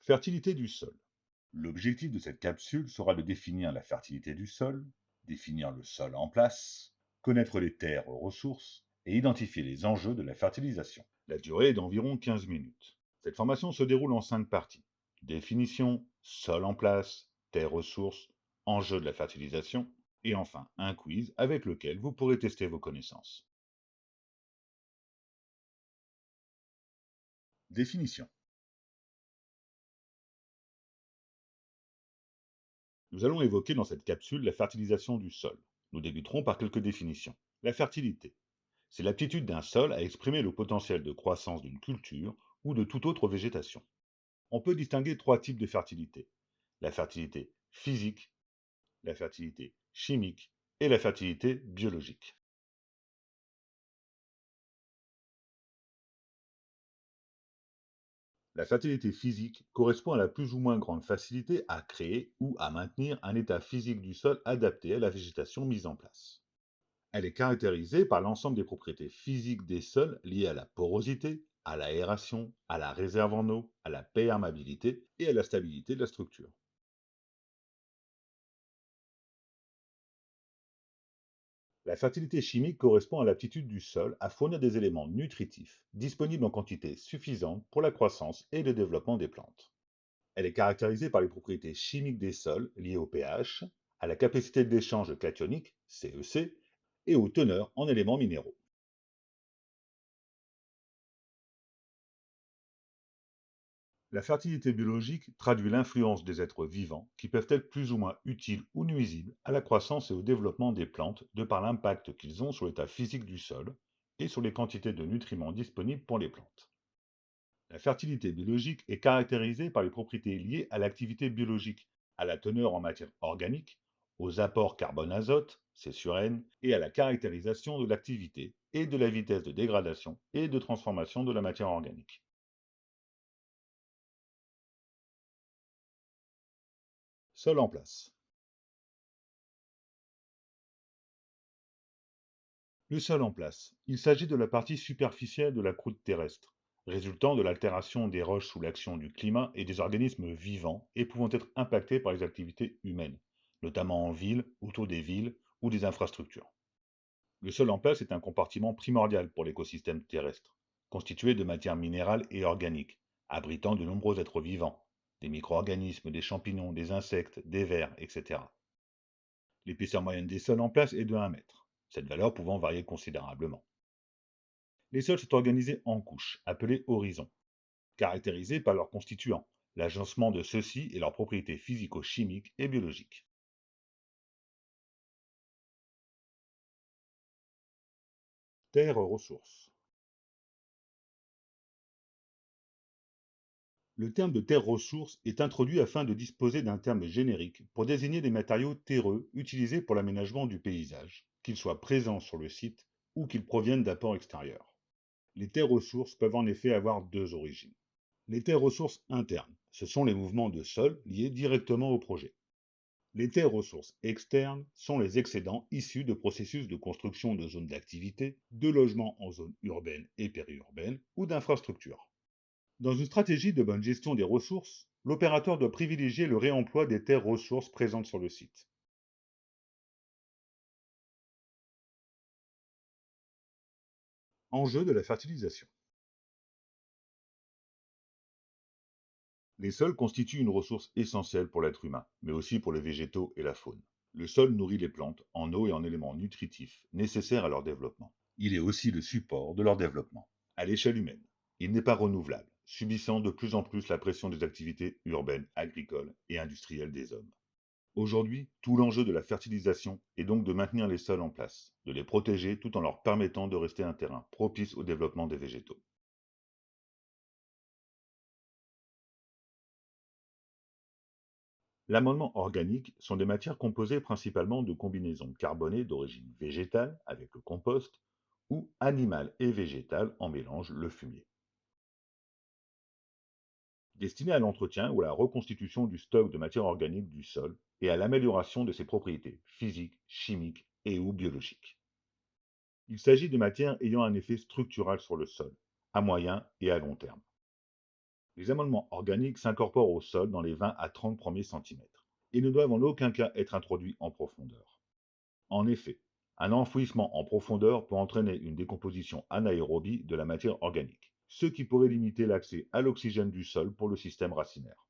Fertilité du sol. L'objectif de cette capsule sera de définir la fertilité du sol, définir le sol en place, connaître les terres ressources et identifier les enjeux de la fertilisation. La durée est d'environ 15 minutes. Cette formation se déroule en 5 parties. Définition, sol en place, terres ressources, enjeux de la fertilisation et enfin un quiz avec lequel vous pourrez tester vos connaissances. Définition. Nous allons évoquer dans cette capsule la fertilisation du sol. Nous débuterons par quelques définitions. La fertilité, c'est l'aptitude d'un sol à exprimer le potentiel de croissance d'une culture ou de toute autre végétation. On peut distinguer trois types de fertilité. La fertilité physique, la fertilité chimique et la fertilité biologique. La fertilité physique correspond à la plus ou moins grande facilité à créer ou à maintenir un état physique du sol adapté à la végétation mise en place. Elle est caractérisée par l'ensemble des propriétés physiques des sols liées à la porosité, à l'aération, à la réserve en eau, à la perméabilité et à la stabilité de la structure. La fertilité chimique correspond à l'aptitude du sol à fournir des éléments nutritifs disponibles en quantité suffisante pour la croissance et le développement des plantes. Elle est caractérisée par les propriétés chimiques des sols liées au pH, à la capacité d'échange cationique, CEC, et aux teneurs en éléments minéraux. La fertilité biologique traduit l'influence des êtres vivants qui peuvent être plus ou moins utiles ou nuisibles à la croissance et au développement des plantes de par l'impact qu'ils ont sur l'état physique du sol et sur les quantités de nutriments disponibles pour les plantes. La fertilité biologique est caractérisée par les propriétés liées à l'activité biologique, à la teneur en matière organique, aux apports carbone-azote, C sur N, et à la caractérisation de l'activité et de la vitesse de dégradation et de transformation de la matière organique. Sol en place. Le sol en place. Il s'agit de la partie superficielle de la croûte terrestre, résultant de l'altération des roches sous l'action du climat et des organismes vivants et pouvant être impactés par les activités humaines, notamment en ville, autour des villes ou des infrastructures. Le sol en place est un compartiment primordial pour l'écosystème terrestre, constitué de matières minérales et organiques, abritant de nombreux êtres vivants, des micro-organismes, des champignons, des insectes, des vers, etc. L'épaisseur moyenne des sols en place est de 1 mètre, cette valeur pouvant varier considérablement. Les sols sont organisés en couches, appelées horizons, caractérisés par leurs constituants, l'agencement de ceux-ci et leurs propriétés physico-chimiques et biologiques. Terres ressources. Le terme de terre ressource est introduit afin de disposer d'un terme générique pour désigner des matériaux terreux utilisés pour l'aménagement du paysage, qu'ils soient présents sur le site ou qu'ils proviennent d'apports extérieurs. Les terres ressources peuvent en effet avoir deux origines. Les terres ressources internes, ce sont les mouvements de sol liés directement au projet. Les terres ressources externes sont les excédents issus de processus de construction de zones d'activité, de logements en zone urbaine et périurbaine ou d'infrastructures. Dans une stratégie de bonne gestion des ressources, l'opérateur doit privilégier le réemploi des terres ressources présentes sur le site. Enjeu de la fertilisation. Les sols constituent une ressource essentielle pour l'être humain, mais aussi pour les végétaux et la faune. Le sol nourrit les plantes en eau et en éléments nutritifs nécessaires à leur développement. Il est aussi le support de leur développement. À l'échelle humaine, il n'est pas renouvelable, subissant de plus en plus la pression des activités urbaines, agricoles et industrielles des hommes. Aujourd'hui, tout l'enjeu de la fertilisation est donc de maintenir les sols en place, de les protéger tout en leur permettant de rester un terrain propice au développement des végétaux. L'amendement organique sont des matières composées principalement de combinaisons carbonées d'origine végétale avec le compost ou animale et végétale en mélange le fumier, destinés à l'entretien ou à la reconstitution du stock de matière organique du sol et à l'amélioration de ses propriétés physiques, chimiques et ou biologiques. Il s'agit de matières ayant un effet structural sur le sol, à moyen et à long terme. Les amendements organiques s'incorporent au sol dans les 20 à 30 premiers centimètres et ne doivent en aucun cas être introduits en profondeur. En effet, un enfouissement en profondeur peut entraîner une décomposition anaérobie de la matière organique, ce qui pourrait limiter l'accès à l'oxygène du sol pour le système racinaire.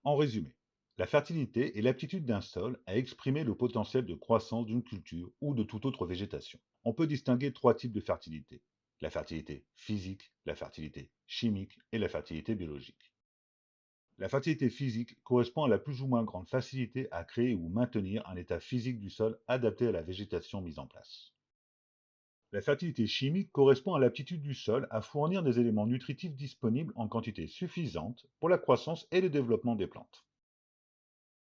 En résumé, la fertilité est l'aptitude d'un sol à exprimer le potentiel de croissance d'une culture ou de toute autre végétation. On peut distinguer trois types de fertilité: la fertilité physique, la fertilité chimique et la fertilité biologique. La fertilité physique correspond à la plus ou moins grande facilité à créer ou maintenir un état physique du sol adapté à la végétation mise en place. La fertilité chimique correspond à l'aptitude du sol à fournir des éléments nutritifs disponibles en quantité suffisante pour la croissance et le développement des plantes.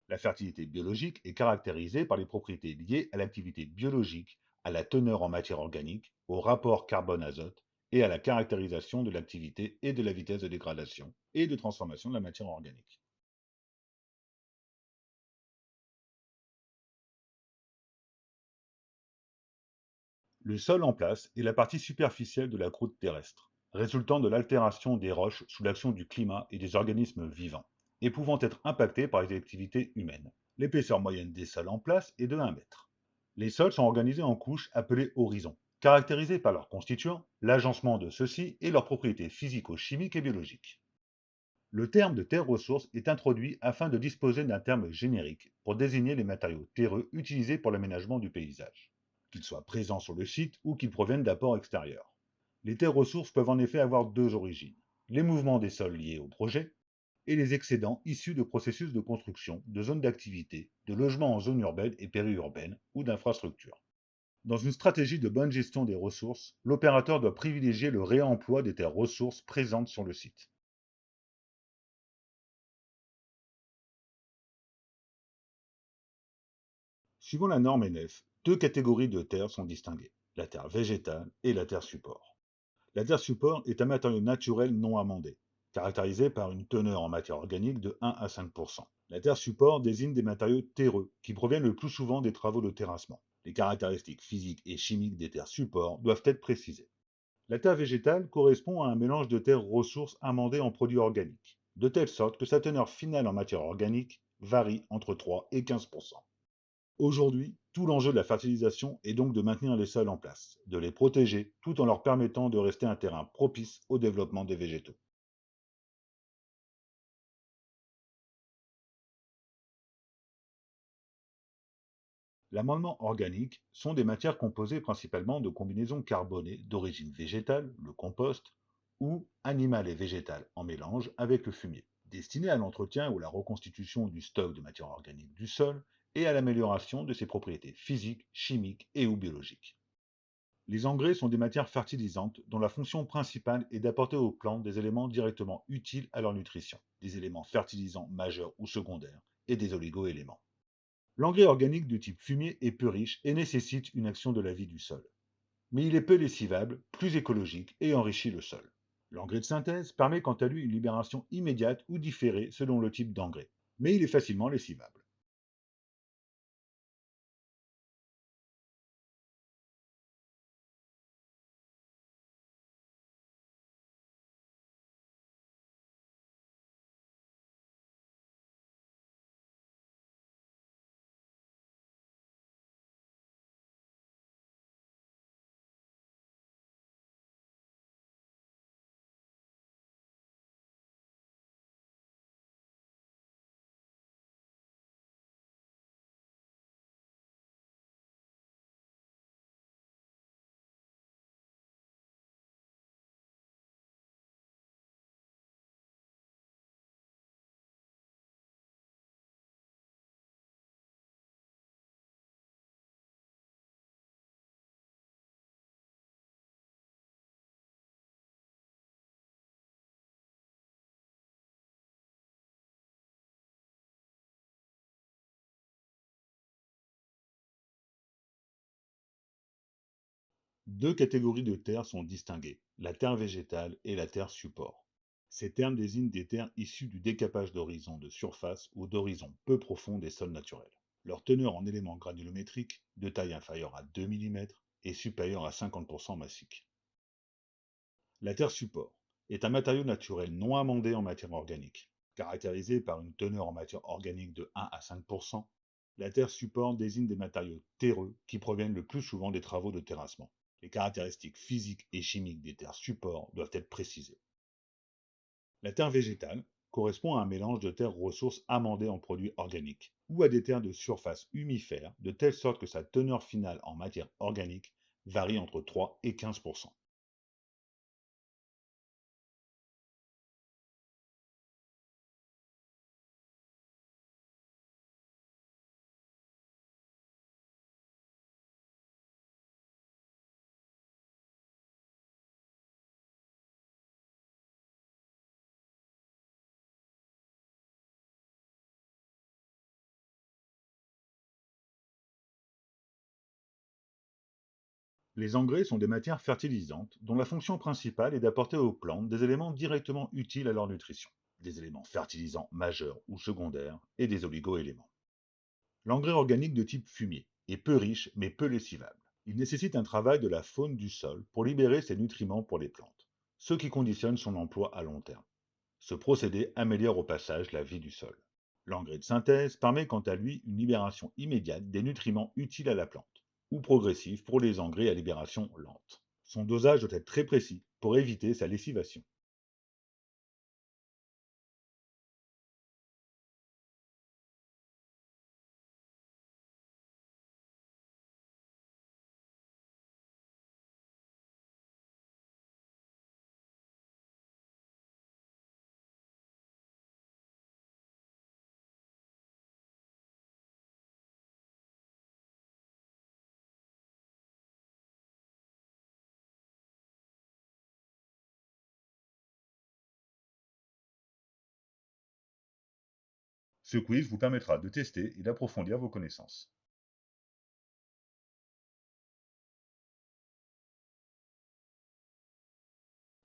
La fertilité biologique est caractérisée par les propriétés liées à l'activité biologique, à la teneur en matière organique, au rapport carbone-azote et à la caractérisation de l'activité et de la vitesse de dégradation et de transformation de la matière organique. Le sol en place est la partie superficielle de la croûte terrestre, résultant de l'altération des roches sous l'action du climat et des organismes vivants, et pouvant être impactés par les activités humaines. L'épaisseur moyenne des sols en place est de 1 mètre. Les sols sont organisés en couches appelées horizons, caractérisés par leurs constituants, l'agencement de ceux-ci et leurs propriétés physico-chimiques et biologiques. Le terme de terre ressource est introduit afin de disposer d'un terme générique pour désigner les matériaux terreux utilisés pour l'aménagement du paysage, qu'ils soient présents sur le site ou qu'ils proviennent d'apports extérieurs. Les terres ressources peuvent en effet avoir deux origines: les mouvements des sols liés au projet et les excédents issus de processus de construction, de zones d'activité, de logements en zone urbaine et périurbaine ou d'infrastructures. Dans une stratégie de bonne gestion des ressources, l'opérateur doit privilégier le réemploi des terres ressources présentes sur le site. Suivant la norme NF, deux catégories de terres sont distinguées: la terre végétale et la terre support. La terre support est un matériau naturel non amendé, caractérisé par une teneur en matière organique de 1 à 5%. La terre support désigne des matériaux terreux qui proviennent le plus souvent des travaux de terrassement. Les caractéristiques physiques et chimiques des terres support doivent être précisées. La terre végétale correspond à un mélange de terres ressources amendées en produits organiques, de telle sorte que sa teneur finale en matière organique varie entre 3 et 15%. Aujourd'hui, tout l'enjeu de la fertilisation est donc de maintenir les sols en place, de les protéger tout en leur permettant de rester un terrain propice au développement des végétaux. L'amendement organique sont des matières composées principalement de combinaisons carbonées d'origine végétale, le compost, ou animale et végétale en mélange avec le fumier, destinées à l'entretien ou à la reconstitution du stock de matière organique du sol et à l'amélioration de ses propriétés physiques, chimiques et ou biologiques. Les engrais sont des matières fertilisantes dont la fonction principale est d'apporter aux plantes des éléments directement utiles à leur nutrition, des éléments fertilisants majeurs ou secondaires et des oligoéléments. L'engrais organique de type fumier est peu riche et nécessite une action de la vie du sol. Mais il est peu lessivable, plus écologique et enrichit le sol. L'engrais de synthèse permet quant à lui une libération immédiate ou différée selon le type d'engrais, mais il est facilement lessivable. Deux catégories de terres sont distinguées: la terre végétale et la terre support. Ces termes désignent des terres issues du décapage d'horizons de surface ou d'horizons peu profonds des sols naturels. Leur teneur en éléments granulométriques, de taille inférieure à 2 mm, et supérieur à 50% massique. La terre support est un matériau naturel non amendé en matière organique. Caractérisé par une teneur en matière organique de 1 à 5%, la terre support désigne des matériaux terreux qui proviennent le plus souvent des travaux de terrassement. Les caractéristiques physiques et chimiques des terres support doivent être précisées. La terre végétale correspond à un mélange de terres ressources amendées en produits organiques ou à des terres de surface humifères, de telle sorte que sa teneur finale en matière organique varie entre 3 et 15%. Les engrais sont des matières fertilisantes dont la fonction principale est d'apporter aux plantes des éléments directement utiles à leur nutrition, des éléments fertilisants majeurs ou secondaires et des oligo-éléments. L'engrais organique de type fumier est peu riche mais peu lessivable. Il nécessite un travail de la faune du sol pour libérer ses nutriments pour les plantes, ce qui conditionne son emploi à long terme. Ce procédé améliore au passage la vie du sol. L'engrais de synthèse permet quant à lui une libération immédiate des nutriments utiles à la plante, ou progressive pour les engrais à libération lente. Son dosage doit être très précis pour éviter sa lessivation. Ce quiz vous permettra de tester et d'approfondir vos connaissances.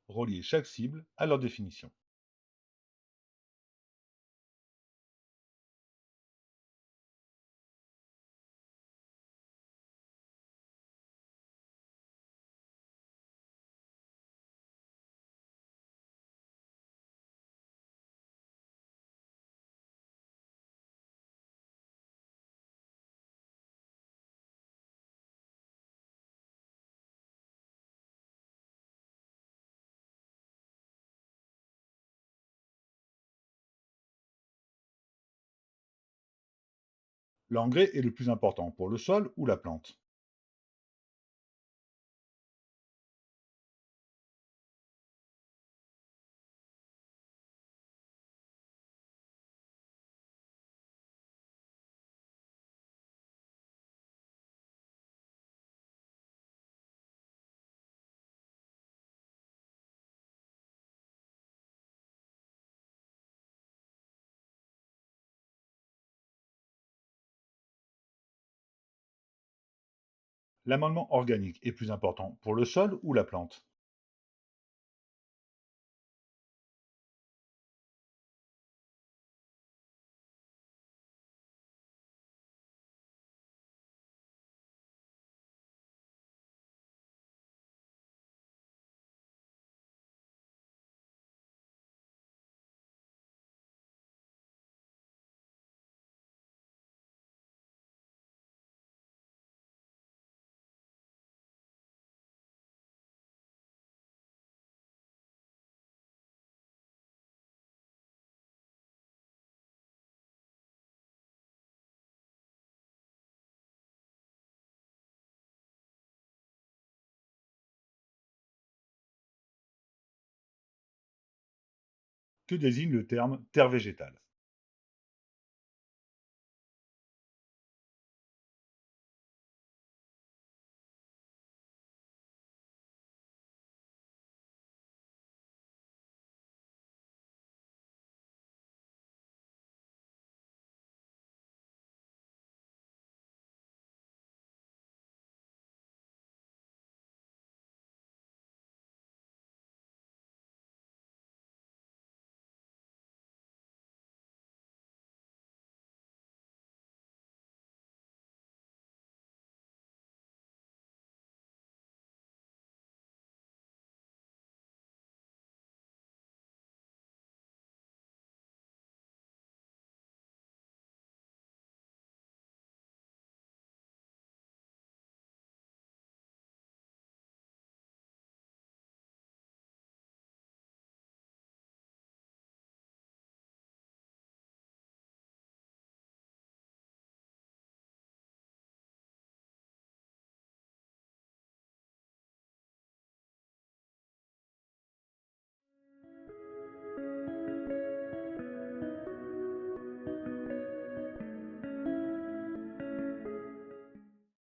Reliez chaque cible à leur définition. L'engrais est le plus important pour le sol ou la plante. L'amendement organique est plus important pour le sol ou la plante. Que désigne le terme terre végétale?